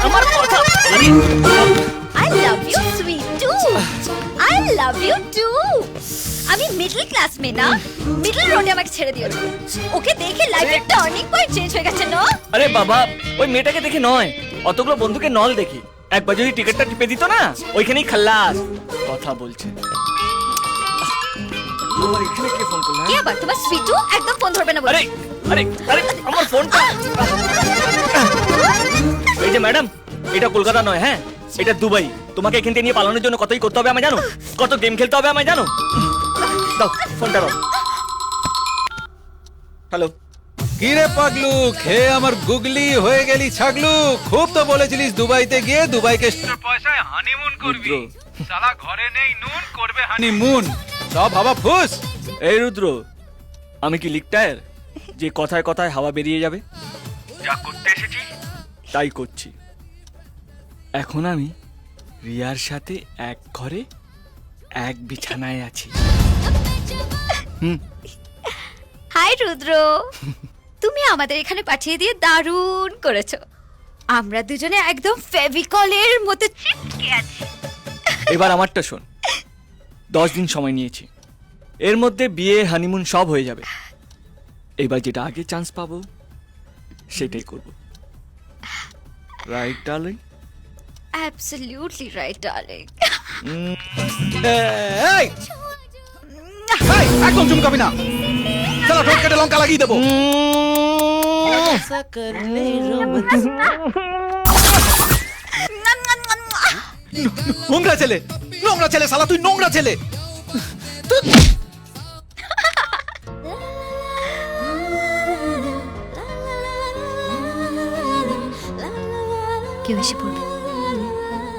আমার কথা I love you sweet too. I love you too. আমি মিডল ক্লাস মেয়ে না, মিডল রোডে আমাকে ছেড়ে দিয়েছো। ওকে দেখে লাইফের টার্নিং পয়েন্ট চেঞ্জ হয়ে গেছে না? আরে বাবা, ওই মেয়েটাকে দেখে নয়, অতগুলো বন্ধুকে নল দেখি। একবার যদি টিকিটটা টিপে দিত না, ওইখানেই খাল্লাস। কথা বলছে। তোমার এখানে কে ফোন করলো? কি আবার তোমার সুইট টু একদম ফোন ধরবে না বলে। আরে আরে আরে আমার ফোনটা। এই যে ম্যাডাম, এটা কলকাতা নয়, হ্যাঁ এটা দুবাই। তোমাকে এখান থেকে নিয়ে পালানোর জন্য কতই করতে হবে আমি জানো, কত গেম খেলতে হবে আমি জানো। দাও ফোনটা দাও। হ্যালো। কি রে পাগলু, খেয়ে আমার গুগলি হয়ে গেলি ছাগলু। খুব তো বলেছিলিস দুবাইতে গিয়ে দুবাইকে পয়সায় হানিমুন করবি। শালা ঘরে নেই নুন, করবে হানিমুন। সব হাওয়া ফুস। এই রুদ্র, আমি কি লিকটায়ার যে কথায় কথায় হাওয়া বেরিয়ে যাবে? যা করতে এসেছি তাই করছি। এখন আমি রিয়ার সাথে এক ঘরে এক বিছানায় আছি। হাই রুদ্র, তুমি আমাদের এখানে পাঠিয়ে দিয়ে দারুণ করেছো। আমরা দুজনে একদম ফেভিকলের মতো চিপকে আছি। এবার আমারটা শোন। 10 দিন সময় নিয়েছি, এর মধ্যে বিয়ে হানিমুন সব হয়ে যাবে। এবার যেটা আগে চান্স পাবো সেটাই করব। Right darling? Absolutely right darling. এই এই একদম চুমকাবি না। চলো ঠোঁট কেটে লঙ্কা লাগিয়ে দেবো। নোংরা ছেলে, নোংরা ছেলে, শালা তুই নোংরা ছেলে। কেউ এসে পড়বে।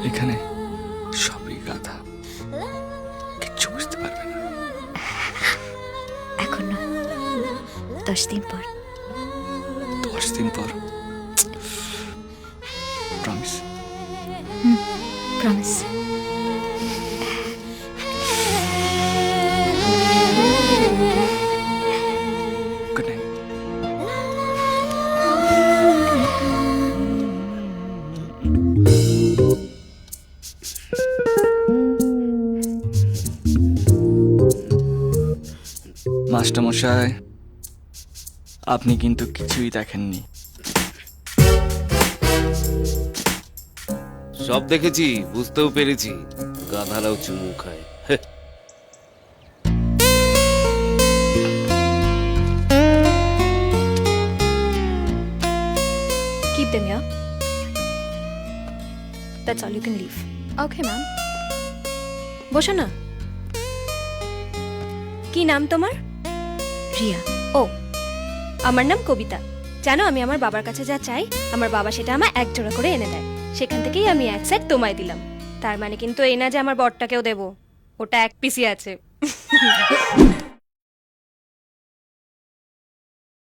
এখানে সবই গাধা, কিচ্ছু বুঝতে পারবে না। এখন না, 10 দিন পর। 10 দিন পর? প্রমিস? প্রমিস। Good night. মাস্টারমশাই, আপনি কিন্তু কিছুই দেখেননি। সব দেখেছি, বুঝতেও পেরেছি। গাধারাও চুমু খায়। Keep them here. That's all, you can leave. Okay, ma'am. বসো না। কি নাম তোমার? রিয়া। ও, আমার নাম কবিতা। জানো, আমি আমার বাবার কাছে যা চাই, আমার বাবা সেটা আমায় এক জোড়া করে এনে দেয়। সেখান থেকেই আমি এক সেট তোমায় দিলাম। তার মানে কিন্তু এই না যে আমার বরটাকেও দেবো, ওটা এক পিসি আছে।